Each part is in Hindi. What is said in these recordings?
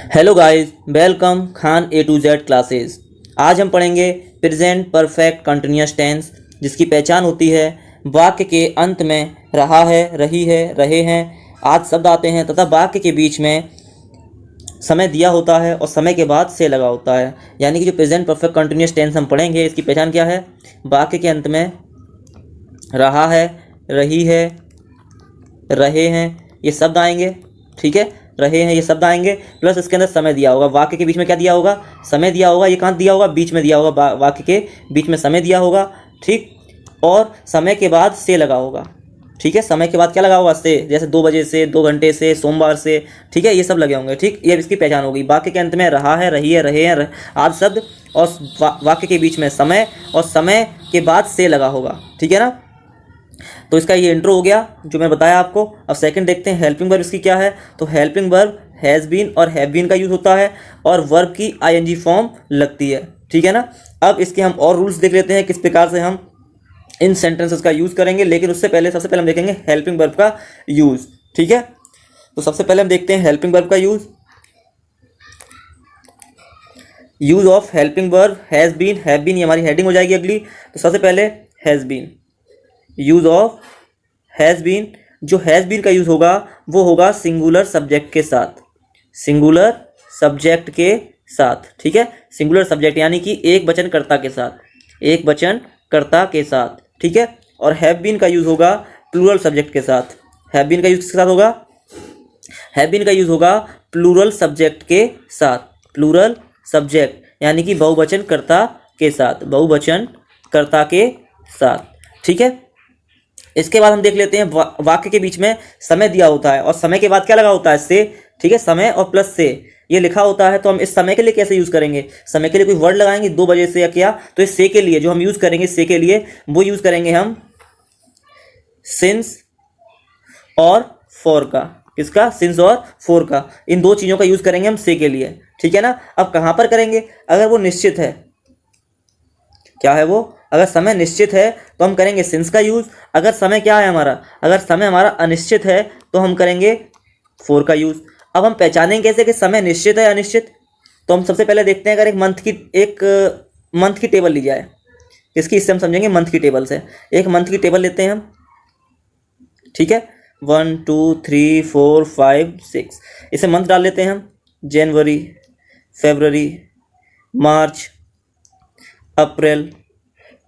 Hello guys, welcome Khan A to Z classes. आज हम पढ़ेंगे प्रेजेंट परफेक्ट कंटिन्यूअस टेंस, जिसकी पहचान होती है वाक्य के अंत में रहा है, रही है, रहे हैं आदि शब्द आते हैं तथा वाक्य के बीच में समय दिया होता है और समय के बाद से लगा होता है। यानी कि जो प्रेजेंट परफेक्ट कंटिन्यूअस टेंस हम पढ़ेंगे, इसकी पहचान क्या है? वाक्य के अंत में रहा है, रही है, रहे हैं ये शब्द आएंगे। ठीक है, रहे हैं ये शब्द आएंगे, प्लस इसके अंदर समय दिया होगा। वाक्य के बीच में क्या दिया होगा? समय दिया होगा। ये कहाँ दिया होगा? बीच में दिया होगा। वाक्य के बीच में समय दिया होगा। ठीक, और समय के बाद से लगा होगा। ठीक है, समय के बाद क्या लगा होगा? से, जैसे 2 बजे से, 2 घंटे से, सोमवार से। ठीक है, ये सब लगे होंगे। ठीक, ये इसकी पहचान होगी। वाक्य के अंत में रहा है, रही है, रहे हैं आदि शब्द, और वाक्य के बीच में समय, और समय के बाद से लगा होगा। ठीक है ना। तो इसका ये इंट्रो हो गया जो मैं बताया आपको। अब सेकंड देखते हैं हेल्पिंग वर्ब इसकी क्या है। तो हेल्पिंग वर्ब हैज़ बीन और हैव बीन का यूज़ होता है और वर्ब की आईएनजी फॉर्म लगती है। ठीक है ना। अब इसके हम और रूल्स देख लेते हैं किस प्रकार से हम इन सेंटेंसेस का यूज़ करेंगे, लेकिन उससे पहले सबसे पहले हम देखेंगे हेल्पिंग वर्ब का यूज़। ठीक है, तो सबसे पहले हम देखते हैं हेल्पिंग वर्ब का use of helping verb has been, have been, ये हमारी हेडिंग हो जाएगी अगली। तो सबसे पहले has been, use of has been. जो हैज़ बीन का यूज़ होगा वो होगा सिंगुलर सब्जेक्ट के साथ, सिंगुलर सब्जेक्ट के साथ। ठीक है, सिंगुलर सब्जेक्ट यानी कि एक वचन कर्ता के साथ, एक वचन कर्ता के साथ। ठीक है, और हैव बीन का यूज़ होगा प्लूरल सब्जेक्ट के साथ। हैव बीन का यूज़ किसके साथ होगा? हैव बीन का यूज़ होगा प्लूरल सब्जेक्ट के साथ, प्लूरल सब्जेक्ट यानी कि बहुवचन कर्ता के साथ, बहुवचन कर्ता के साथ। ठीक है, इसके बाद हम देख लेते हैं वाक्य के बीच में समय दिया होता है और समय के बाद क्या लगा होता है? से। ठीक है, समय और प्लस से ये लिखा होता है। तो हम इस समय के लिए कैसे यूज़ करेंगे? समय के लिए कोई वर्ड लगाएंगे 2 बजे से या क्या? तो इस से के लिए जो हम यूज़ करेंगे, से के लिए वो यूज़ करेंगे हम सिंस और फॉर का। किसका? सिंस और फॉर का। इन 2 चीज़ों का यूज़ करेंगे हम से के लिए। ठीक है ना। अब कहाँ पर करेंगे? अगर वो निश्चित है, क्या है वो? अगर समय निश्चित है तो हम करेंगे सिंस का यूज़। अगर समय क्या है हमारा? अगर समय हमारा अनिश्चित है तो हम करेंगे फॉर का यूज़। अब हम पहचानेंगे कैसे कि समय निश्चित है अनिश्चित? तो हम सबसे पहले देखते हैं, अगर एक मंथ की टेबल ली जाए, इसकी इससे हम समझेंगे मंथ की टेबल से। एक मंथ की टेबल लेते हैं हम। ठीक है, 1 2 3 4 5 6, इसे मंथ डाल लेते हैं हम। जनवरी, फरवरी, मार्च, अप्रैल,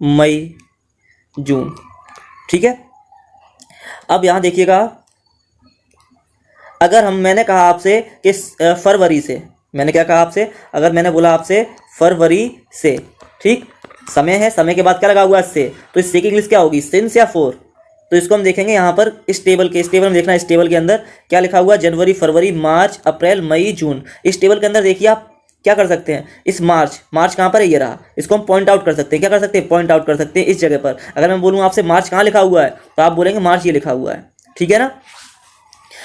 मई, जून। ठीक है, अब यहाँ देखिएगा, अगर मैंने कहा आपसे कि फरवरी से, मैंने क्या कहा आपसे? अगर मैंने बोला आपसे फरवरी से, ठीक, समय है, समय के बाद क्या लगा हुआ है? से। तो इस से की इंग्लिश क्या होगी? सिंस या फोर? तो इसको हम देखेंगे यहाँ पर इस टेबल में देखना। इस टेबल के अंदर क्या लिखा हुआ है? जनवरी, फरवरी, मार्च, अप्रैल, मई, जून। इस टेबल के अंदर देखिए आप क्या कर सकते हैं? इस मार्च कहाँ पर है? ये रहा। इसको हम पॉइंट आउट कर सकते हैं। क्या कर सकते हैं? पॉइंट आउट कर सकते हैं इस जगह पर। अगर मैं बोलूँ आपसे मार्च कहाँ लिखा हुआ है, तो आप बोलेंगे मार्च ये लिखा हुआ है। ठीक है ना।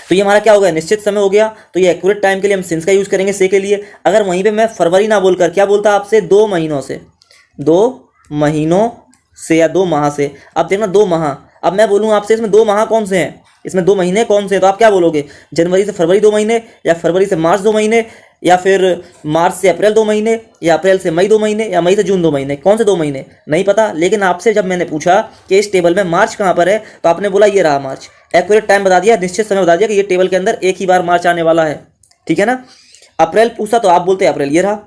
तो ये हमारा क्या हो गया? निश्चित समय हो गया। तो ये एक्यूरेट टाइम के लिए हम सिंस का यूज़ करेंगे, से के लिए। अगर वहीं पे मैं फरवरी ना बोलकर क्या बोलता आपसे? 2 महीनों से, 2 महीनों से या 2 माह से। अब देखना 2 माह। अब मैं बोलूँ आपसे इसमें 2 माह कौन से हैं, इसमें 2 महीने कौन से हैं, तो आप क्या बोलोगे? जनवरी से फरवरी 2 महीने, या फरवरी से मार्च 2 महीने, या फिर मार्च से अप्रैल 2 महीने, या अप्रैल से मई 2 महीने, या मई से जून 2 महीने। कौन से 2 महीने? नहीं पता। लेकिन आपसे जब मैंने पूछा कि इस टेबल में मार्च कहाँ पर है, तो आपने बोला ये रहा मार्च। एक्यूरेट टाइम बता दिया, निश्चित समय बता दिया कि ये टेबल के अंदर एक ही बार मार्च आने वाला है। ठीक है ना। अप्रैल पूछा तो आप बोलते अप्रैल ये रहा,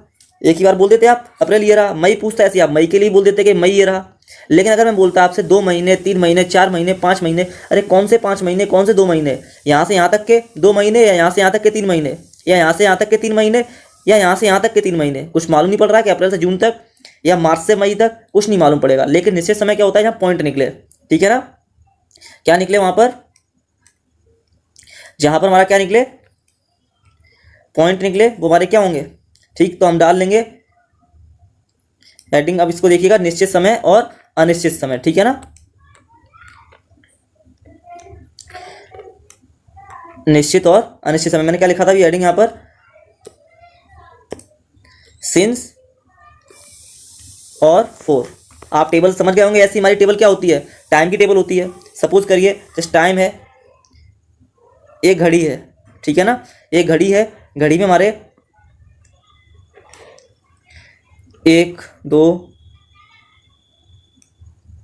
एक ही बार बोल देते आप अप्रैल ये रहा। मई पूछता ऐसे आप मई के लिए बोल देते कि मई ये रहा। लेकिन अगर मैं बोलता आपसे 2 महीने, 3 महीने, 4 महीने, 5 महीने, अरे कौन से 5 महीने, कौन से 2 महीने? यहाँ से यहाँ तक के 2 महीने, या यहाँ से यहाँ तक के 3 महीने, या यहाँ से यहाँ तक के 3 महीने, या यहाँ से यहाँ तक के 3 महीने? कुछ मालूम नहीं पड़ रहा कि अप्रैल से जून तक या मार्च से मई तक, कुछ नहीं मालूम पड़ेगा। लेकिन निश्चित समय क्या होता है? जहाँ पॉइंट निकले। ठीक है ना। क्या निकले वहाँ पर? जहाँ पर हमारा क्या निकले? पॉइंट निकले, वो हमारे क्या होंगे? ठीक, तो हम डाल लेंगे हेडिंग। अब इसको देखिएगा, निश्चित समय और अनिश्चित समय। ठीक है ना। निश्चित और अनिश्चित समय। मैंने क्या लिखा था अभी हेडिंग यहाँ पर? सिंस और फॉर। आप टेबल समझ गए होंगे। ऐसी हमारी टेबल क्या होती है? टाइम की टेबल होती है। सपोज करिए जस्ट टाइम है, एक घड़ी है। ठीक है ना। एक घड़ी है, घड़ी में हमारे 1 2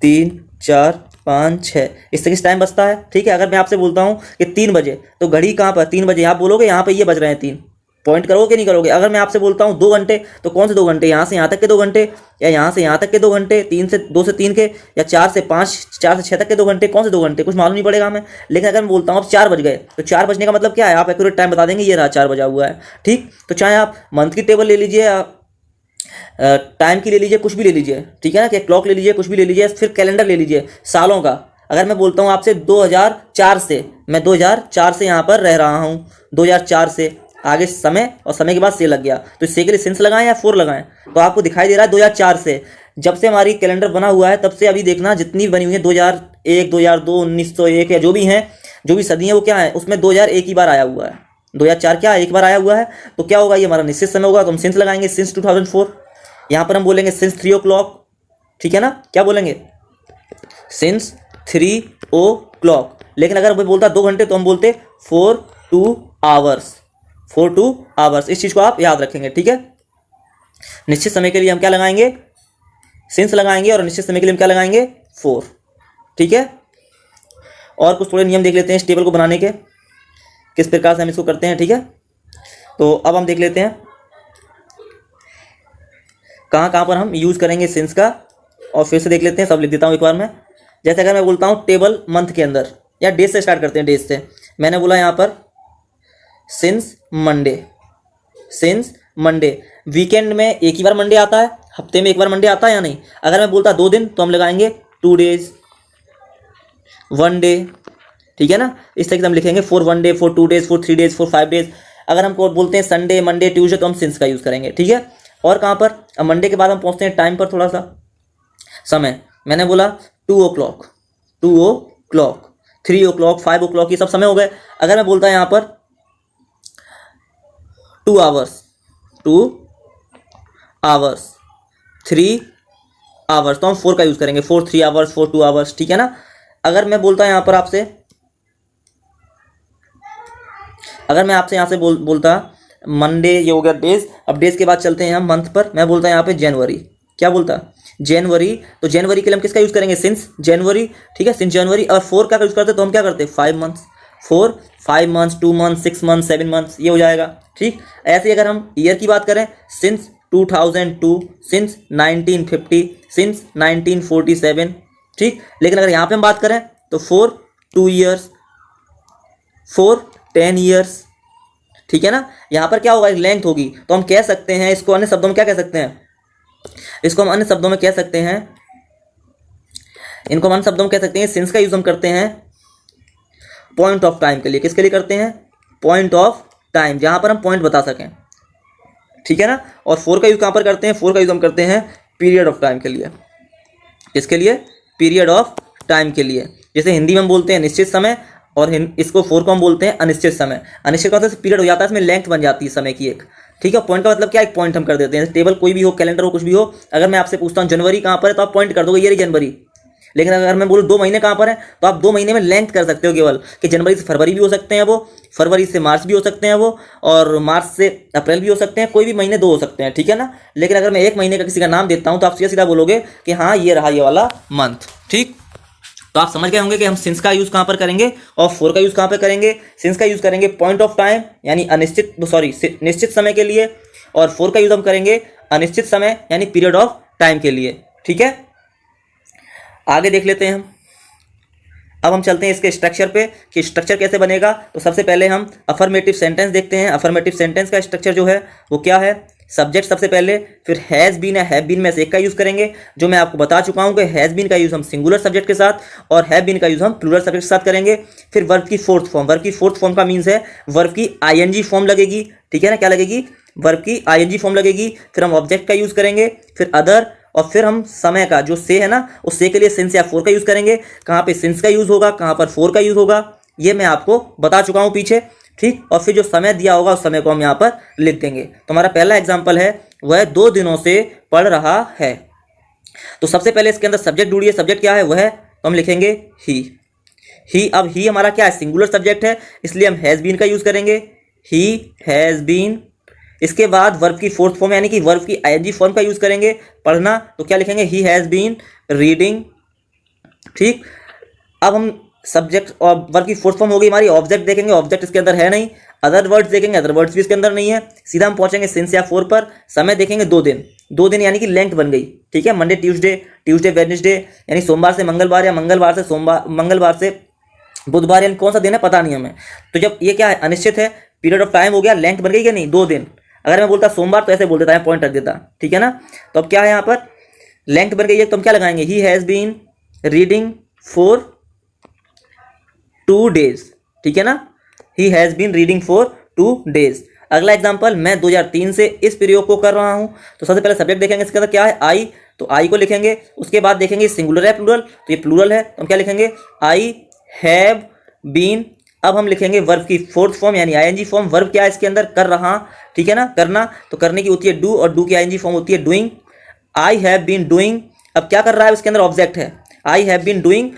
3 4 5 6 इस तक टाइम बचता है। ठीक है, अगर मैं आपसे बोलता हूँ कि 3 बजे, तो घड़ी कहाँ पर 3 बजे, आप बोलोगे यहाँ पे ये बज रहे हैं 3, पॉइंट करोगे कि नहीं करोगे। अगर मैं आपसे बोलता हूँ 2 घंटे, तो कौन से 2 घंटे, यहाँ से यहाँ तक के 2 घंटे, या यहाँ से यहाँ तक के 2 घंटे, 2 से 3 के, या 4 से 5, 4 से 6 तक के 2 घंटे, कौन से 2 घंटे, कुछ मालूम नहीं पड़ेगा हमें। लेकिन अगर मैं बोलता हूँ अब 4 बज गए, तो 4 बजने का मतलब क्या है, आप एक्यूरेट टाइम बता देंगे, ये रहा 4 बजा हुआ है। ठीक, तो चाहे आप मंथ की टेबल ले लीजिए, टाइम की ले लीजिए, कुछ भी ले लीजिए, ठीक है ना, कि क्लॉक ले लीजिए, कुछ भी ले लीजिए, फिर कैलेंडर ले लीजिए सालों का। अगर मैं बोलता हूँ आपसे 2004 से, मैं 2004 से यहाँ पर रह रहा हूँ, 2004 से आगे समय, और समय के बाद से लग गया, तो इससे के लिए सिंस लगाएं या फोर लगाएं, तो आपको दिखाई दे रहा है 2004 से, जब से हमारी कैलेंडर बना हुआ है तब से अभी देखना जितनी बनी हुई है 2001, 2002, 1901 या जो भी हैं, जो भी सदी है वो क्या है, उसमें 2001 ही बार आया हुआ है, 2004 क्या एक बार आया हुआ है, तो क्या होगा, ये हमारा निश्चित समय होगा, तो हम सिंस लगाएंगे, सिंस 2004। यहाँ पर हम बोलेंगे सिंस 3 o'clock, ठीक है ना, क्या बोलेंगे, सिंस 3 o'clock। लेकिन अगर मैं बोलता 2 घंटे, तो हम बोलते 4 2 hours, 4 2 hours। इस चीज़ को आप याद रखेंगे, ठीक है। निश्चित समय के लिए हम क्या लगाएंगे, सिंस लगाएंगे, और निश्चित समय के लिए हम क्या लगाएंगे, 4, ठीक है। और कुछ थोड़े नियम देख लेते हैं इस टेबल को बनाने के, किस प्रकार से हम इसको करते हैं, ठीक है। तो अब हम देख लेते हैं कहाँ कहाँ पर हम यूज़ करेंगे सिंस का, और फिर से देख लेते हैं, सब लिख देता हूँ एक बार मैं। जैसे अगर मैं बोलता हूँ टेबल मंथ के अंदर, या डेज से स्टार्ट करते हैं, डेज से मैंने बोला यहाँ पर since Monday, since Monday. Weekend में एक ही बार मंडे आता है, हफ्ते में एक बार मंडे आता है या नहीं। अगर मैं बोलता 2 दिन, तो हम लगाएंगे 2 days 1 day, ठीक है ना। इस तरीके से हम लिखेंगे 4 1 day, 4 2 days, 4 3 days, 4 5 days। अगर हम बोलते हैं संडे, मंडे, ट्यूसडे, तो हम सिंस का यूज़ करेंगे, ठीक है। और कहाँ पर, अब मंडे के बाद हम पहुँचते हैं टाइम पर, थोड़ा सा समय। मैंने बोला 2 o'clock, 2 o'clock, 3 o'clock, 5 o'clock, ये सब समय हो गए। अगर मैं बोलता यहाँ पर 2 hours, 2 hours, 3 hours, तो हम 4 का यूज़ करेंगे, 4 3 hours, 4 2 hours, ठीक है ना। अगर मैं बोलता यहाँ पर आपसे, अगर मैं आपसे यहाँ से बोलता मंडे, ये हो गया डेज। अब डेज के बाद चलते हैं हम मंथ पर। मैं बोलता यहाँ पे जनवरी, क्या बोलता, जनवरी। तो जनवरी के लिए हम किसका यूज़ करेंगे, सिंस जनवरी, ठीक है, सिंस जनवरी। और 4 का यूज़ करते तो हम क्या करते, 5 months, 4 5 months, 2 months, 6 months, 7 months, ये हो जाएगा, ठीक। ऐसे ही अगर हम ईयर की बात करें, सिंस 2002, सिंस 1950, सिंस 1947, ठीक। लेकिन अगर यहाँ पे हम बात करें तो 4 2 years, 4 10 years, ठीक है ना। यहाँ पर क्या होगा, लेंथ होगी, तो हम कह सकते हैं इसको अन्य शब्दों में क्या कह सकते हैं, इसको हम अन्य शब्दों में कह सकते हैं, इनको हम अन्य शब्दों में कह सकते हैं, सिंस का यूज हम करते हैं पॉइंट ऑफ टाइम के लिए। किसके लिए करते हैं, पॉइंट ऑफ टाइम, जहां पर हम पॉइंट बता सकें, ठीक है ना। और 4 का यूज कहां पर करते हैं, 4 का यूज हम करते हैं पीरियड ऑफ टाइम के लिए। किसके लिए, पीरियड ऑफ टाइम के लिए। जैसे हिंदी में हम बोलते हैं निश्चित समय, और इसको 4 को हम बोलते हैं अनिश्चित समय। अनिश्चित का मतलब पीरियड हो जाता है, इसमें लेंथ बन जाती है समय की एक, ठीक है। पॉइंट का मतलब क्या, एक पॉइंट हम कर देते हैं। टेबल कोई भी हो, कैलेंडर हो, कुछ भी हो, अगर मैं आपसे पूछता हूँ जनवरी कहाँ पर है, तो आप पॉइंट कर दोगे ये रही जनवरी। लेकिन अगर मैं बोलूँ 2 महीने कहाँ पर है, तो आप 2 महीने में लेंथ कर सकते हो केवल, कि जनवरी से फरवरी भी हो सकते हैं वो, फरवरी से मार्च भी हो सकते हैं वो, और मार्च से अप्रैल भी हो सकते हैं, कोई भी महीने 2 हो सकते हैं, ठीक है ना। लेकिन अगर मैं 1 महीने का किसी का नाम देता हूँ, तो आप सीधा सीधा बोलोगे कि हाँ ये रहा ये वाला मंथ, ठीक। तो आप समझ गए होंगे कि हम सिंस का यूज कहाँ पर करेंगे और 4 का यूज कहाँ पर करेंगे। सिंस का यूज करेंगे पॉइंट ऑफ टाइम यानी निश्चित समय के लिए, और 4 का यूज हम करेंगे अनिश्चित समय यानी पीरियड ऑफ टाइम के लिए, ठीक है। आगे देख लेते हैं हम। अब हम चलते हैं इसके स्ट्रक्चर पे कि स्ट्रक्चर कैसे बनेगा। तो सबसे पहले हम अफर्मेटिव सेंटेंस देखते हैं। अफर्मेटिव सेंटेंस का स्ट्रक्चर जो है वो क्या है, सब्जेक्ट सबसे पहले, फिर हैज़ बीन है, हैव बीन में से एक का यूज़ करेंगे, जो मैं आपको बता चुका हूँ कि हैज़ बीन का यूज़ हम सिंगुलर सब्जेक्ट के साथ और हैव बीन का यूज़ हम प्लूरल सब्जेक्ट के साथ करेंगे। फिर वर्ब की फोर्थ फॉर्म, वर्ब की फोर्थ फॉर्म का मीन्स है वर्ब की आईएनजी फॉर्म लगेगी, ठीक है ना। क्या लगेगी, वर्ब की आईएनजी फॉर्म लगेगी। फिर हम ऑब्जेक्ट का यूज़ करेंगे, फिर अदर, और फिर हम समय का जो से है ना, उस से के लिए सिंस या 4 का यूज़ करेंगे। कहाँ पे सिंस का यूज़ होगा, कहाँ पर 4 का यूज़ होगा, ये मैं आपको बता चुका हूँ पीछे, ठीक। और फिर जो समय दिया होगा उस समय को हम यहाँ पर लिख देंगे। तो हमारा पहला एग्जाम्पल है वह 2 दिनों से पढ़ रहा है। तो सबसे पहले इसके अंदर सब्जेक्ट ढूंढिए, सब्जेक्ट क्या है, वह तो हम लिखेंगे ही। अब ही हमारा क्या है, सिंगुलर सब्जेक्ट है, इसलिए हम हैज़ बीन का यूज़ करेंगे। ही हैज़ बीन इसके बाद वर्ब की फोर्थ फॉर्म यानी कि वर्ब की आईएनजी फॉर्म का यूज करेंगे पढ़ना, तो क्या लिखेंगे, ही हैज़ बीन रीडिंग। ठीक, अब हम सब्जेक्ट और वर्ब की फोर्थ फॉर्म हो गई हमारी। ऑब्जेक्ट देखेंगे, ऑब्जेक्ट इसके अंदर है नहीं। अदर वर्ड्स देखेंगे, अदर वर्ड्स भी इसके अंदर नहीं है। सीधा हम पहुंचेंगे सिंस या फोर पर। समय देखेंगे 2 दिन, 2 दिन यानी कि लेंथ बन गई। ठीक है, मंडे ट्यूसडे, ट्यूसडे वेडनेसडे, यानी सोमवार से मंगलवार या मंगलवार से सोमवार, मंगलवार से बुधवार, यानी कौन सा दिन है पता नहीं हमें। तो जब ये क्या है, अनिश्चित है, पीरियड ऑफ टाइम हो गया, लेंथ बन गई क्या नहीं, 2 दिन। अगर मैं बोलता सोमवार तो ऐसे बोल देता है, पॉइंट रख देता। ठीक है ना, तो अब क्या है यहाँ पर, लेंथ बन गई है, तो हम क्या लगाएंगे, he has been reading for 2 days। ठीक है ना, he has been reading for 2 days। अगला एग्जाम्पल, मैं 2003 से इस प्रयोग को कर रहा हूं। तो सबसे पहले सब्जेक्ट देखेंगे, इसके अंदर क्या है, आई, तो आई को लिखेंगे। उसके बाद देखेंगे सिंगुलर है प्लूरल, तो ये प्लूरल है, तो हम क्या लिखेंगे, आई हैव बीन। अब हम लिखेंगे वर्ब की फोर्थ फॉर्म यानी आईएनजी फॉर्म। वर्ब क्या है इसके अंदर, कर रहा। ठीक है ना, करना, तो करने की होती है डू, और डू की आईएनजी फॉर्म होती है doing. I have been doing, अब क्या कर रहा है, इसके अंदर ऑब्जेक्ट है, I have been doing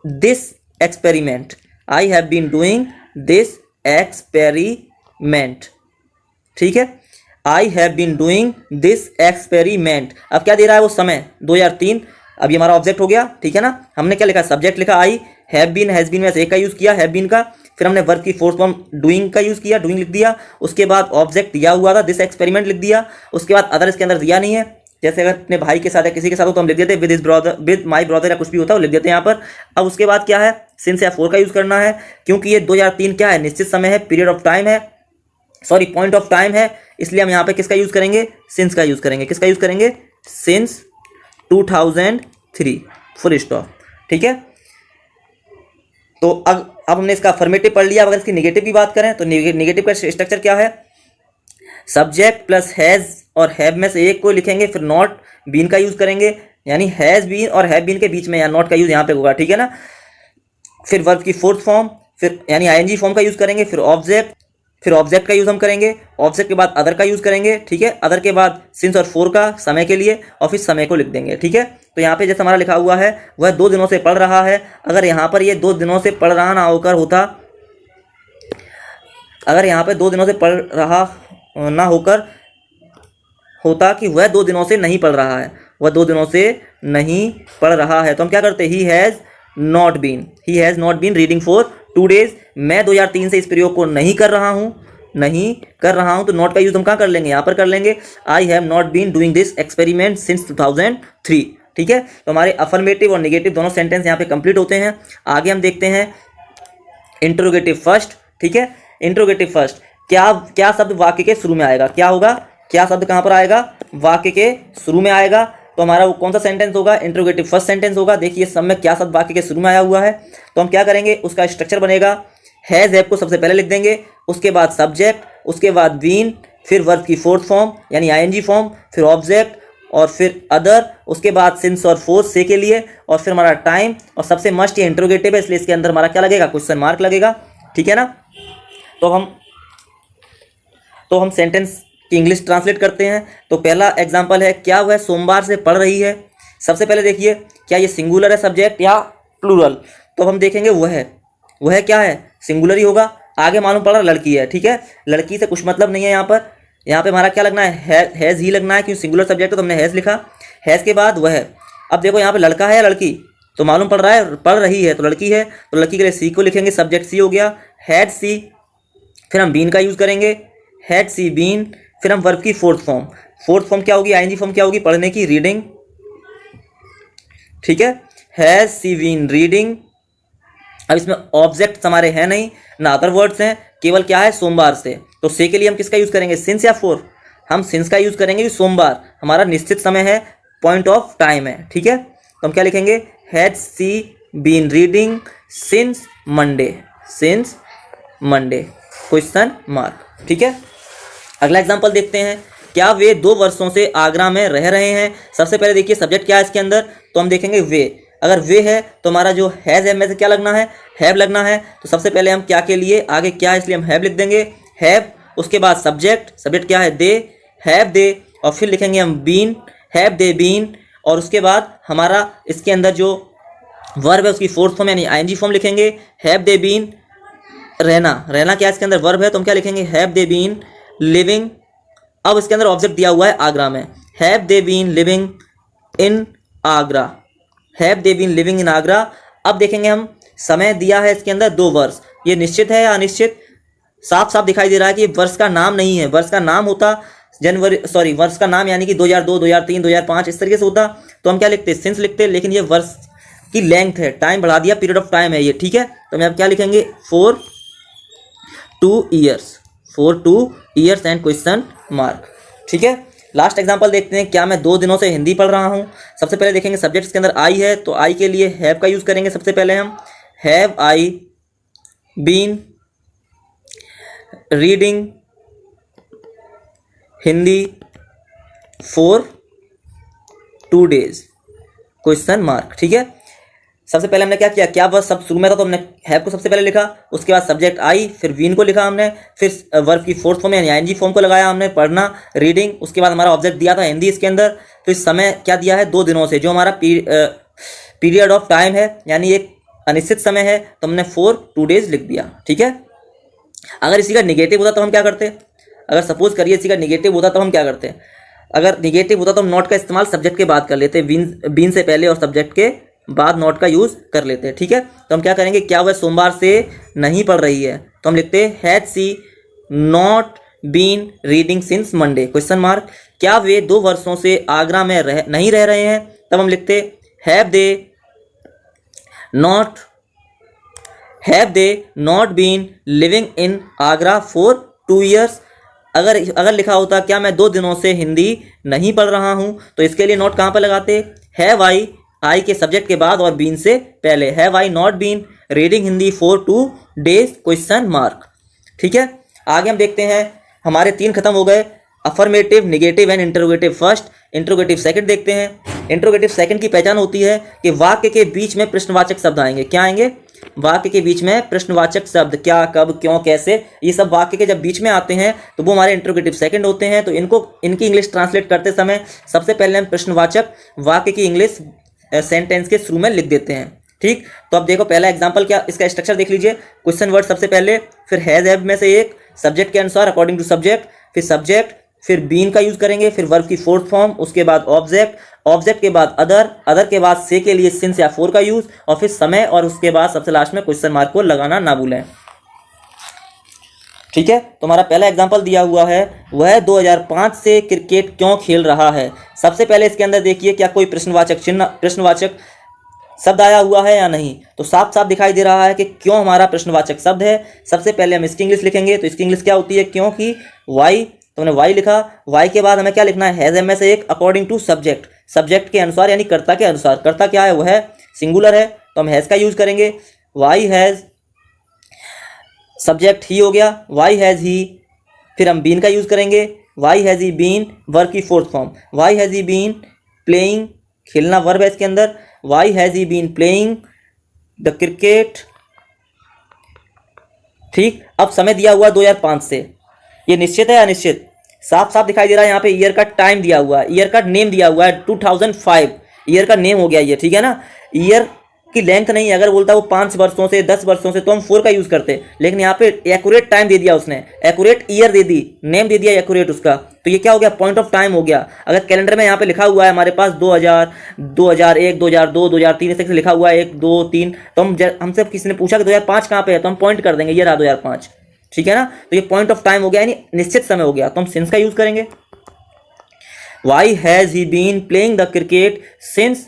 this experiment. I have been doing this experiment. ठीक है, I have been doing this experiment. अब क्या दे रहा है वो, समय 2003। अब ये हमारा ऑब्जेक्ट हो गया। ठीक है ना, हमने क्या लिखा, सब्जेक्ट लिखा आई, हैव बीन, हैज बीन में से एक का यूज किया, हैव बीन का। फिर हमने वर्ब की फोर्थ फॉर्म डूइंग का यूज किया, डूइंग लिख दिया। उसके बाद ऑब्जेक्ट दिया हुआ था, दिस एक्सपेरिमेंट लिख दिया। उसके बाद अदर इसके अंदर दिया नहीं है, जैसे अगर अपने भाई के साथ या किसी के साथ हो तो हम लिख देते with his brother, with my brother, या कुछ भी होता है वो लिख देते हैं यहाँ पर। अब उसके बाद क्या है, सिंस या फोर का यूज करना है, क्योंकि ये 2003 क्या है, निश्चित समय है, पीरियड ऑफ टाइम है, सॉरी पॉइंट ऑफ टाइम है, इसलिए हम यहाँ पे किसका यूज करेंगे, सिंस का यूज करेंगे। किसका यूज करेंगे, सिंस 2003, फुल स्टॉप। ठीक है, तो अब हमने इसका अफर्मेटिव पढ़ लिया। अगर इसकी नेगेटिव की बात करें तो नेगेटिव का स्ट्रक्चर क्या है, सब्जेक्ट प्लस हैज़ और हैव में से एक को लिखेंगे, फिर नॉट बीन का यूज करेंगे, यानी हैज़ बीन और हैव बीन के बीच में या नॉट का यूज यहाँ पे होगा। ठीक है ना, फिर वर्ब की फोर्थ फॉर्म, फिर यानी आईएनजी फॉर्म का यूज करेंगे, फिर ऑब्जेक्ट का यूज हम करेंगे, ऑब्जेक्ट के बाद अदर का यूज करेंगे। ठीक है, अदर के बाद सिंस और फोर का समय के लिए, और फिर समय को लिख देंगे। ठीक है, तो यहाँ पे जैसे हमारा लिखा हुआ है वह 2 दिनों से पढ़ रहा है। अगर यहाँ पर ये 2 दिनों से पढ़ रहा ना होकर होता, अगर यहाँ पे 2 दिनों से पढ़ रहा ना होकर होता कि वह 2 दिनों से नहीं पढ़ रहा है, वह 2 दिनों से नहीं पढ़ रहा है, तो हम क्या करते, he has not been reading for 2 days। मैं 2003 से इस प्रयोग को नहीं कर रहा हूँ, तो नॉट का यूज हम कहाँ कर लेंगे, यहाँ पर कर लेंगे, I have not been doing this experiment since 2003। ठीक है, तो हमारे अफर्मेटिव और नेगेटिव दोनों सेंटेंस यहाँ पे कंप्लीट होते हैं। आगे हम देखते हैं इंट्रोगेटिव फर्स्ट। ठीक है, इंट्रोगेटिव फर्स्ट, क्या शब्द वाक्य के शुरू में आएगा, क्या होगा, क्या शब्द कहाँ पर आएगा, वाक्य के शुरू में आएगा। तो हमारा वो कौन सा सेंटेंस होगा, इंट्रोगेटिव फर्स्ट सेंटेंस होगा। देखिए सब में क्या शब्द वाक्य के शुरू में आया हुआ है, तो हम क्या करेंगे, उसका स्ट्रक्चर बनेगा, हैज़ हैव को सबसे पहले लिख देंगे, उसके बाद सब्जेक्ट, उसके बाद बीन, फिर वर्ब की फोर्थ फॉर्म यानी आईएनजी फॉर्म, फिर ऑब्जेक्ट, और फिर अदर, उसके बाद सिंस और फोर से के लिए, और फिर हमारा टाइम, और सबसे मस्ट ये इंट्रोगेटिव है इसलिए इसके अंदर हमारा क्या लगेगा, क्वेश्चन मार्क लगेगा। ठीक है ना, तो हम सेंटेंस की इंग्लिश ट्रांसलेट करते हैं। तो पहला एग्जांपल है, क्या वह सोमवार से पढ़ रही है। सबसे पहले देखिए क्या ये सिंगुलर है सब्जेक्ट या प्लूरल, तो हम देखेंगे वह क्या है, सिंगुलर ही होगा। आगे मालूम पड़ा लड़की है। ठीक है, लड़की से कुछ मतलब नहीं है यहाँ पे हमारा क्या लगना है, हैज़ ही लगना है, क्योंकि सिंगुलर सब्जेक्ट है तो हमने हैज़ लिखा। हैज़ के बाद वह, अब देखो यहाँ पे लड़का है या लड़की, तो मालूम पड़ रहा है पढ़ रही है तो लड़की है, तो लड़की के लिए सी को लिखेंगे, सब्जेक्ट सी हो गया, हैड सी, फिर हम बीन का यूज़ करेंगे, हैड सी बीन, फिर हम वर्ब की फोर्थ फॉर्म क्या होगी, आईएनजी फॉर्म क्या होगी, पढ़ने की, रीडिंग। ठीक है, हैज सी बीन रीडिंग। अब इसमें ऑब्जेक्ट्स हमारे हैं नहीं, ना अदर वर्ड्स हैं, केवल क्या है, सोमवार से, तो से के लिए हम किसका यूज़ करेंगे, सिंस या फोर, हम सिंस का यूज़ करेंगे कि सोमवार हमारा निश्चित समय है, पॉइंट ऑफ टाइम है। ठीक है, तो हम क्या लिखेंगे, had she been reading since Monday, question mark. ठीक है, अगला एग्जांपल देखते हैं, क्या वे 2 वर्षों से आगरा में रह रहे हैं। सबसे पहले देखिए सब्जेक्ट क्या है इसके अंदर, तो हम देखेंगे वे, अगर वे है तो हमारा जो हैज़ है में से क्या लगना है, हैव लगना है। तो सबसे पहले हम क्या के लिए, आगे क्या है इसलिए हम हैव लिख देंगे, हैव, उसके बाद सब्जेक्ट क्या है, दे, हैव दे, और फिर लिखेंगे हम बीन, हैव दे बीन, और उसके बाद हमारा इसके अंदर जो वर्ब है उसकी फोर्थ फॉर्म यानी आईएनजी फॉर्म लिखेंगे, हैव दे बीन, रहना क्या इसके अंदर वर्ब है तो हम क्या लिखेंगे, हैव दे बीन लिविंग अब इसके अंदर ऑब्जेक्ट दिया हुआ है आगरा में, have they been living in Agra, have they been living in Agra. अब देखेंगे हम, समय दिया है इसके अंदर 2 वर्ष, ये निश्चित है या अनिश्चित? साफ साफ दिखाई दे रहा है कि वर्ष का नाम नहीं है, वर्ष का नाम होता वर्ष का नाम यानी कि 2002, 2003, 2005 इस तरीके से होता तो हम क्या लिखते, सिंस लिखते, लेकिन ये वर्ष की लेंथ है, टाइम बढ़ा दिया, पीरियड ऑफ टाइम है ये, ठीक है। तो हम अब क्या लिखेंगे, 4 2 ईयर्स एंड क्वेश्चन मार्क, ठीक है। लास्ट एग्जांपल देखते हैं, क्या मैं 2 दिनों से हिंदी पढ़ रहा हूं। सबसे पहले देखेंगे सब्जेक्ट्स के अंदर आई है, तो आई के लिए हैव का यूज करेंगे। सबसे पहले हम have I been reading Hindi for 2 days question mark, ठीक है। सबसे पहले हमने क्या किया, क्या बस सब शुरू में था तो हमने हैव को सबसे पहले लिखा, उसके बाद सब्जेक्ट आई, फिर बीन को लिखा हमने, फिर वर्ब की फोर्थ फॉर्म यानी आईएनजी फॉर्म को लगाया हमने, पढ़ना, रीडिंग, उसके बाद हमारा ऑब्जेक्ट दिया था हिंदी इसके अंदर, फिर समय क्या दिया है 2 दिनों से, जो हमारा पीरियड ऑफ टाइम है यानी एक अनिश्चित समय है, तो हमने फॉर 2 days लिख दिया, ठीक है। अगर इसी का निगेटिव होता तो हम क्या करते, अगर सपोज करिए इसी का निगेटिव होता तो हम क्या करते, अगर निगेटिव होता तो हम नॉट का इस्तेमाल सब्जेक्ट के बाद कर लेते, बीन से पहले और सब्जेक्ट के बाद नॉट का यूज कर लेते हैं, ठीक है। तो हम क्या करेंगे, क्या वह सोमवार से नहीं पढ़ रही है, तो हम लिखते हैं had she not been reading since Monday question mark. क्या वे 2 वर्षों से आगरा में नहीं रह रहे हैं, तब हम लिखते have they not been living in Agra for 2 years। अगर लिखा होता क्या मैं 2 दिनों से हिंदी नहीं पढ़ रहा हूं, तो इसके लिए नोट कहां पर लगाते, हैव आई के सब्जेक्ट के बाद और बीन से पहले, have I not been reading Hindi for 2 days question mark, ठीक है। आगे हम देखते हैं, हमारे 3 खत्म हो गए, affirmative, negative and interrogative first, interrogative second देखते हैं। इंटरोगेटिव सेकंड की पहचान होती है कि वाक्य के बीच में प्रश्नवाचक शब्द आएंगे, क्या आएंगे, वाक्य के बीच में प्रश्नवाचक शब्द, क्या, कब, क्यों, कैसे, ये सब वाक्य के जब बीच में आते हैं तो वो हमारे इंटरोगेटिव सेकंड होते हैं। तो इनकी इंग्लिश ट्रांसलेट करते समय सबसे पहले हम प्रश्नवाचक वाक्य की इंग्लिश सेंटेंस के शुरू में लिख देते हैं, ठीक। तो अब देखो पहला एग्जांपल, क्या इसका स्ट्रक्चर देख लीजिए, क्वेश्चन वर्ड सबसे पहले, फिर हैज हैव में से एक, सब्जेक्ट के अनुसार अकॉर्डिंग टू सब्जेक्ट, फिर सब्जेक्ट, फिर बीन का यूज करेंगे, फिर वर्ब की फोर्थ फॉर्म, उसके बाद ऑब्जेक्ट के बाद अदर के बाद से के लिए सिंस या फॉर का यूज, और फिर समय, और उसके बाद सबसे लास्ट में क्वेश्चन मार्क को लगाना ना भूलें, ठीक है। तो हमारा पहला एग्जांपल दिया हुआ है, वह 2005 से क्रिकेट क्यों खेल रहा है। सबसे पहले इसके अंदर देखिए क्या कोई प्रश्नवाचक शब्द आया हुआ है या नहीं, तो साफ साफ दिखाई दे रहा है कि क्यों हमारा प्रश्नवाचक शब्द है। सबसे पहले हम इसकी इंग्लिश लिखेंगे, तो इसकी इंग्लिश क्या होती है, क्योंकि वाई, तो हमने वाई लिखा, वाई के बाद हमें क्या लिखना है, हैज में से एक, अकॉर्डिंग टू सब्जेक्ट के अनुसार यानी कर्ता के अनुसार, कर्ता क्या है, वह है सिंगुलर है, तो हम हैज का यूज करेंगे, वाई हैज, सब्जेक्ट ही हो गया, वाई हैज ही, फिर हम बीन का यूज करेंगे, why has he been, verb की fourth form, why has he been playing, खेलना वर्ब है इसके अंदर, why has he been playing the cricket, ठीक। अब समय दिया हुआ 2005 से, ये निश्चित है अनिश्चित, साफ साफ दिखाई दे रहा है, यहाँ पे ईयर का टाइम दिया हुआ है, ईयर का नेम दिया हुआ है 2005, ईयर का नेम हो गया ये, ठीक है ना। ईयर की लेंथ नहीं, अगर बोलता वो 5 वर्षों से 10 वर्षों से तो हम 4 का यूज करते, लेकिन यहाँ पे एक्यूरेट टाइम दे दिया उसने, एक्यूरेट ईयर दे दी, नेम दे दिया एक्यूरेट उसका, तो ये क्या हो गया, पॉइंट ऑफ टाइम हो गया। अगर कैलेंडर में यहाँ पे लिखा हुआ है हमारे पास 2000, 2001, 2002, 2003 ऐसे लिखा हुआ है 1, 2, 3, तो हमसे किसी ने पूछा कि 2005 कहाँ पे है, तो हम पॉइंट कर देंगे ये रहा 2005, ठीक है ना। तो ये पॉइंट ऑफ टाइम हो गया यानी निश्चित समय हो गया, तो हम सिंस का यूज करेंगे। Why has he been playing the cricket since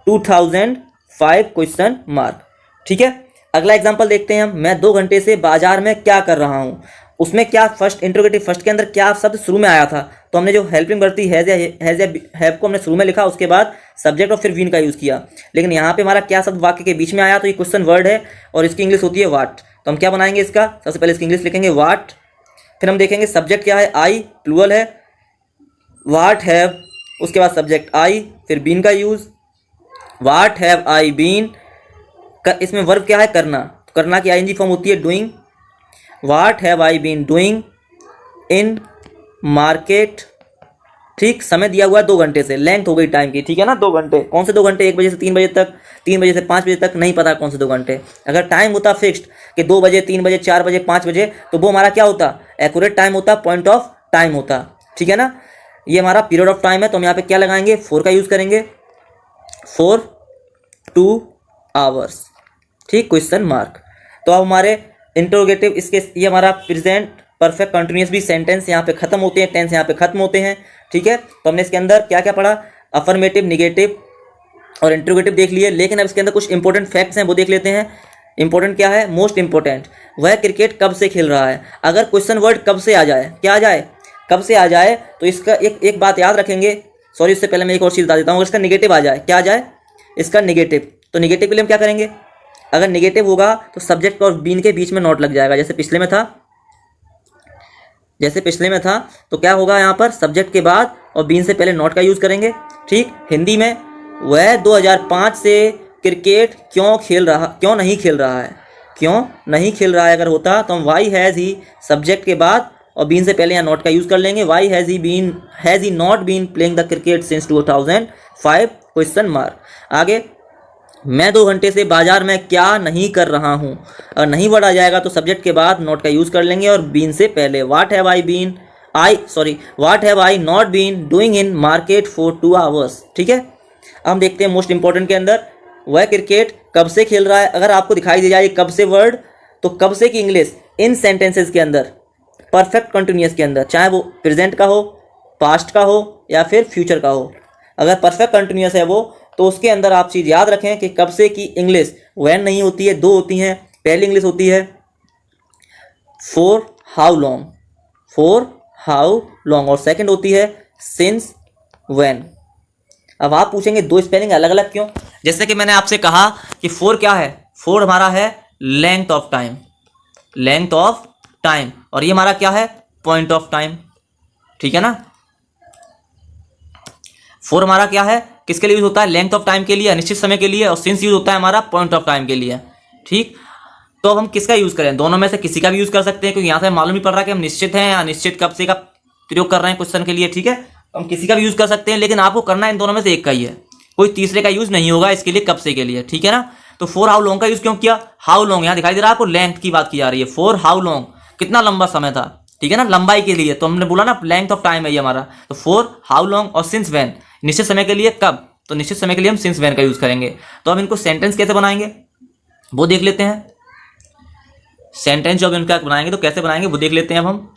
2005 question mark, ठीक है। अगला एग्जांपल देखते हैं हम, मैं 2 घंटे से बाजार में क्या कर रहा हूं। उसमें क्या फर्स्ट इंट्रोगेटिव फर्स्ट के अंदर क्या शब्द शुरू में आया था, तो हमने जो हेल्पिंग वर्ब थी हैज या हैव को हमने शुरू में लिखा, उसके बाद सब्जेक्ट और फिर बीन का यूज किया। लेकिन यहाँ पे हमारा क्या शब्द वाक्य के बीच में आया, तो ये क्वेश्चन वर्ड है और इसकी इंग्लिश होती है वाट। तो हम क्या बनाएंगे इसका, सबसे पहले इसकी इंग्लिश लिखेंगे वाट, फिर हम देखेंगे सब्जेक्ट क्या है, आई, प्लूरल है, वाट हैव, उसके बाद सब्जेक्ट आई, फिर बीन का use, what have I been, इसमें वर्ब क्या है, करना, तो करना की आईएनजी फॉर्म होती है doing, what have I been doing in market, ठीक। समय दिया हुआ है 2 घंटे से, लेंथ हो गई टाइम की, ठीक है ना, 2 घंटे, कौन से 2 घंटे, 1 बजे से 3 बजे तक, 3 बजे से 5 बजे तक, नहीं पता कौन से 2 घंटे। अगर टाइम होता फिक्स्ड कि 2 बजे, 3 बजे, 4 बजे, 5 बजे, तो वो हमारा क्या होता, एक्यूरेट टाइम होता, पॉइंट ऑफ टाइम होता। ठीक है ना। ये हमारा पीरियड ऑफ टाइम है, तो हम यहाँ पे क्या लगाएंगे, 4 का यूज़ करेंगे, 4 2 आवर्स, ठीक, क्वेश्चन मार्क। तो अब हमारे इंटरोगेटिव इसके ये हमारा प्रेजेंट परफेक्ट कंटिन्यूअस भी सेंटेंस यहाँ पे खत्म होते हैं, टेंस यहाँ पे खत्म होते हैं, ठीक है। तो हमने इसके अंदर क्या क्या पढ़ा, अफर्मेटिव, निगेटिव और इंटरोगेटिव देख लिए। लेकिन अब इसके अंदर कुछ इंपॉर्टेंट फैक्ट्स हैं, वो देख लेते हैं। इंपॉर्टेंट क्या है, मोस्ट इंपॉर्टेंट, वह क्रिकेट कब से खेल रहा है। अगर क्वेश्चन वर्ड कब से आ जाए, क्या आ जाए, कब से आ जाए, तो इसका एक बात याद रखेंगे। सॉरी, इससे पहले मैं एक और चीज़ बता देता हूँ। अगर इसका निगेटिव आ जाए, क्या आ जाए, इसका निगेटिव, तो निगेटिव के लिए हम क्या करेंगे, अगर निगेटिव होगा तो सब्जेक्ट और बीन के बीच में नॉट लग जाएगा, जैसे पिछले में था, तो क्या होगा यहाँ पर, सब्जेक्ट के बाद और बीन से पहले नॉट का यूज़ करेंगे, ठीक। हिंदी में वह 2005 से क्रिकेट क्यों नहीं खेल रहा है, अगर होता तो हम वाई हैज़ ही सब्जेक्ट के बाद और बीन से पहले यहाँ नॉट का यूज़ कर लेंगे। Why has he not been playing the cricket since 2005, question mark. आगे, मैं 2 घंटे से बाजार में क्या नहीं कर रहा हूँ, और नहीं वर्ड आ जाएगा तो सब्जेक्ट के बाद नॉट का यूज़ कर लेंगे और बीन से पहले what have I not been doing in market for 2 hours, ठीक है। हम देखते हैं मोस्ट इंपॉर्टेंट के अंदर, वह क्रिकेट कब से खेल रहा है। अगर आपको दिखाई दे जाए कब से वर्ड, तो कब से की इंग्लिश इन सेंटेंसेस के अंदर, परफेक्ट कंटिन्यूअस के अंदर, चाहे वो प्रेजेंट का हो, पास्ट का हो या फिर फ्यूचर का हो, अगर परफेक्ट कंटिन्यूअस है वो, तो उसके अंदर आप चीज़ याद रखें कि कब से की इंग्लिश व्हेन नहीं होती है, 2 होती हैं। पहली इंग्लिश होती है फॉर हाउ लॉन्ग, और सेकंड होती है सिंस व्हेन। अब आप पूछेंगे 2 स्पेलिंग अलग अलग क्यों, जैसे कि मैंने आपसे कहा कि 4 क्या है, 4 हमारा है लेंथ ऑफ टाइम, और ये हमारा क्या है, पॉइंट ऑफ टाइम, ठीक है ना। 4 हमारा क्या है, किसके लिए यूज होता है, लेंथ ऑफ टाइम के लिए, अनिश्चित समय के लिए, और सिंस यूज होता है हमारा पॉइंट ऑफ टाइम के लिए, ठीक। तो अब हम किसका यूज करें, दोनों में से किसी का भी यूज कर सकते हैं, क्योंकि यहाँ से मालूम नहीं पड़ रहा कि हम निश्चित हैं या अनिश्चित कब से का प्रयोग कर रहे हैं क्वेश्चन के लिए, ठीक है। हम किसी का भी यूज कर सकते हैं, लेकिन आपको करना इन दोनों में से एक का ही है, कोई तीसरे का यूज नहीं होगा इसके लिए, कब से के लिए, ठीक है ना। तो फॉर हाउ लॉन्ग का यूज क्यों किया, हाउ लॉन्ग यहाँ दिखाई दे रहा है आपको, लेंथ की बात की जा रही है, फॉर हाउ लॉन्ग, कितना लंबा समय था, ठीक है ना, लंबाई के लिए, तो हमने बोला ना लेंथ ऑफ टाइम है ये हमारा, तो फॉर हाउ लॉन्ग, और सिंस व्हेन, निश्चित समय के लिए कब, तो निश्चित समय के लिए हम सिंस व्हेन का यूज करेंगे। तो अब इनको सेंटेंस कैसे बनाएंगे वो देख लेते हैं। सेंटेंस जब इनका बनाएंगे तो कैसे बनाएंगे वो देख लेते हैं अब हम।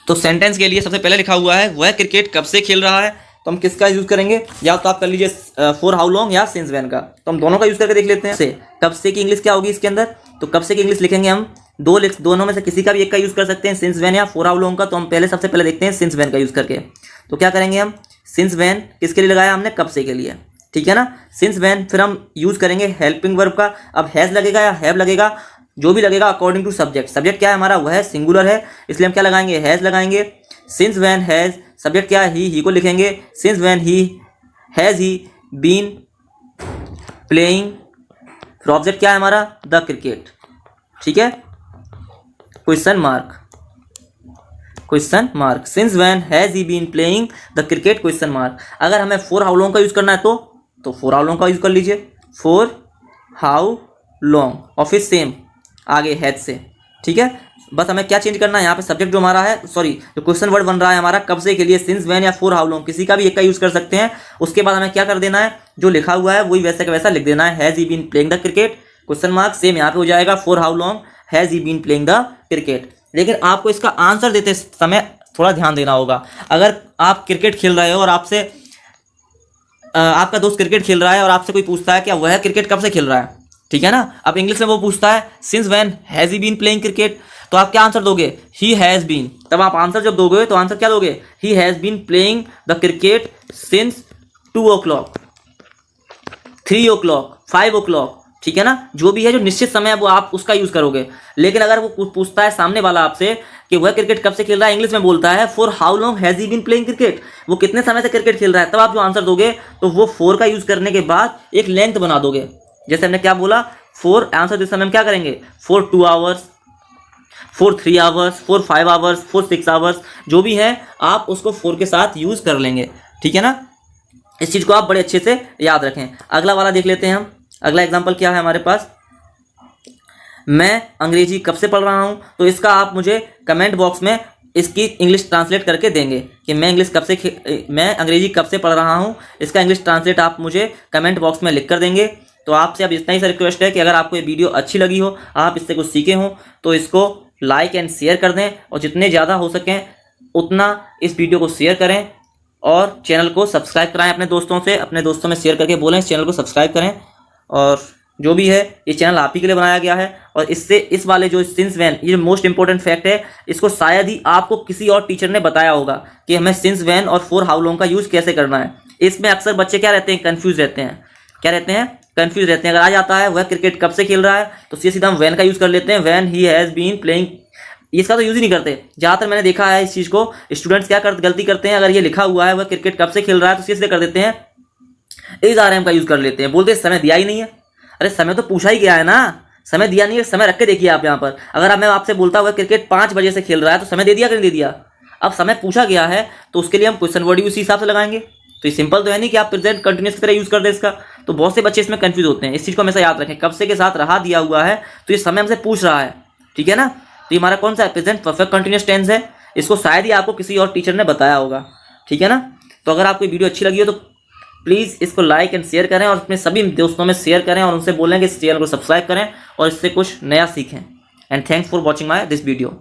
तो सेंटेंस के लिए सबसे पहले लिखा हुआ है वह क्रिकेट कब से खेल रहा है, तो हम किसका यूज करेंगे, या तो आप कर लीजिए फॉर हाउ लॉन्ग या सिंस व्हेन का, तो हम दोनों का यूज करके देख लेते हैं। से कब से की इंग्लिश क्या होगी इसके अंदर, तो कब से की इंग्लिश लिखेंगे हम दोनों में से किसी का भी एक का यूज कर सकते हैं, सिंस व्हेन या फॉर हाउ लॉन्ग का। तो हम सबसे पहले देखते हैं सिंस व्हेन का यूज करके। तो क्या करेंगे हम, सिंस व्हेन किसके लिए लगाया हमने, कब से के लिए, ठीक है ना। सिंस व्हेन फिर हम यूज करेंगे हेल्पिंग वर्ब का। अब हैज लगेगा या हैव लगेगा, जो भी लगेगा अकॉर्डिंग टू सब्जेक्ट। सब्जेक्ट क्या है हमारा, वह सिंगुलर है, इसलिए हम क्या लगाएंगे, हैज लगाएंगे। सिंस व्हेन हैज, सब्जेक्ट क्या है, ही को लिखेंगे। Since when he has he been playing, फिर ऑब्जेक्ट क्या है हमारा, द क्रिकेट, ठीक है, question mark. Since when has he been playing the cricket, question mark. अगर हमें फॉर हाउ लॉन्ग का यूज करना है तो फॉर हाउ लॉन्ग का यूज कर लीजिए, फॉर हाउ लॉन्ग, और फिर सेम आगे हैज से, ठीक है। बस हमें क्या चेंज करना है यहाँ पे, सब्जेक्ट जो हमारा है, सॉरी जो क्वेश्चन वर्ड बन रहा है हमारा कब से के लिए, सिंस व्हेन या फॉर हाउ लॉन्ग, किसी का भी एक का यूज कर सकते हैं। उसके बाद हमें क्या कर देना है, जो लिखा हुआ है वही वैसे का वैसा लिख देना है, has he been playing the cricket, question mark. Same यहाँ पे हो जाएगा for how long has he been playing the cricket. लेकिन आपको इसका आंसर देते समय थोड़ा ध्यान देना होगा। अगर आप क्रिकेट खेल रहे हो और आपसे आपका दोस्त क्रिकेट खेल रहा है और आपसे कोई पूछता है कि वह क्रिकेट कब से खेल रहा है, ठीक है ना। अब इंग्लिश में वो पूछता है since when has he been playing cricket, तो आप क्या आंसर दोगे, ही हैज बीन। तब आप आंसर जब दोगे तो आंसर क्या दोगे, he has been playing the cricket since 2 o'clock, 3 o'clock, 5 o'clock, ठीक है ना। जो भी है जो निश्चित समय है वो आप उसका यूज करोगे। लेकिन अगर वो पूछता है सामने वाला आपसे कि वह क्रिकेट कब से खेल रहा है, इंग्लिश में बोलता है for how long has he been playing cricket, वो कितने समय से क्रिकेट खेल रहा है, तब आप जो आंसर दोगे तो वो फॉर का यूज करने के बाद एक लेंथ बना दोगे। जैसे हमने क्या बोला, फॉर आंसर देते समय हम क्या करेंगे, for 2 hours, for 3 hours, for 5 hours, for 6 hours, जो भी है आप उसको फॉर के साथ यूज कर लेंगे, ठीक है ना। इस चीज को आप बड़े अच्छे से याद रखें। अगला वाला देख लेते हैं हम। अगला एग्जाम्पल क्या है हमारे पास, मैं अंग्रेजी कब से पढ़ रहा हूँ, तो इसका आप मुझे कमेंट बॉक्स में इसकी इंग्लिश ट्रांसलेट करके देंगे कि मैं अंग्रेजी कब से पढ़ रहा हूँ, इसका इंग्लिश ट्रांसलेट आप मुझे कमेंट बॉक्स में लिख कर देंगे। तो आपसे अब इतना ही सा रिक्वेस्ट है कि अगर आपको ये वीडियो अच्छी लगी हो, आप इससे कुछ सीखे हो, तो इसको लाइक एंड शेयर कर दें और जितने ज़्यादा हो सकें उतना इस वीडियो को शेयर करें और चैनल को सब्सक्राइब कराएं अपने दोस्तों में शेयर करके बोलें इस चैनल को सब्सक्राइब करें। और जो भी है ये चैनल आप ही के लिए बनाया गया है और इससे इस वाले जो सिंस व्हेन, ये मोस्ट इंपॉर्टेंट फैक्ट है, इसको शायद ही आपको किसी और टीचर ने बताया होगा कि हमें सिंस व्हेन और फॉर हाउ लॉन्ग का यूज़ कैसे करना है। इसमें अक्सर बच्चे क्या रहते हैं, कंफ्यूज रहते हैं। कंफ्यूज रहते हैं। अगर आ जाता है वह क्रिकेट कब से खेल रहा है तो सीधा हम व्हेन का यूज़ कर लेते हैं, when he has been playing. इसका तो यूज़ ही नहीं करते। ज़्यादातर मैंने देखा है इस चीज़ को, स्टूडेंट्स क्या गलती करते हैं, अगर ये लिखा हुआ है वह क्रिकेट कब से खेल रहा है तो सीधे कर देते हैं इज आर एम का यूज़ कर लेते हैं, बोलते समय दिया ही नहीं है। अरे समय तो पूछा ही गया है ना, समय दिया नहीं है, समय रख के देखिए आप यहाँ पर। अगर मैं आपसे बोलता हुआ क्रिकेट 5 बजे से खेल रहा है तो समय दे दिया कि नहीं दे दिया। अब समय पूछा गया है तो उसके लिए हम क्वेश्चन वर्ड उसी हिसाब से लगाएंगे। तो ये सिंपल तो है नहीं कि आप प्रेजेंट कंटिन्यूस की तरह यूज़ कर दें इसका। तो बहुत से बच्चे इसमें कंफ्यूज होते हैं। इस चीज़ को हमेशा याद रखें, कब से के साथ रहा दिया हुआ है तो ये समय हमसे पूछ रहा है, ठीक है ना। तो ये हमारा कौन सा है, प्रेजेंट परफेक्ट कंटिन्यूस टेंस है। इसको शायद ही आपको किसी और टीचर ने बताया होगा, ठीक है ना। तो अगर आपको वीडियो अच्छी लगी हो तो प्लीज़ इसको लाइक एंड शेयर करें और अपने सभी दोस्तों में शेयर करें और उनसे बोलें कि इस चैनल को सब्सक्राइब करें और इससे कुछ नया सीखें। And thanks for watching my this video.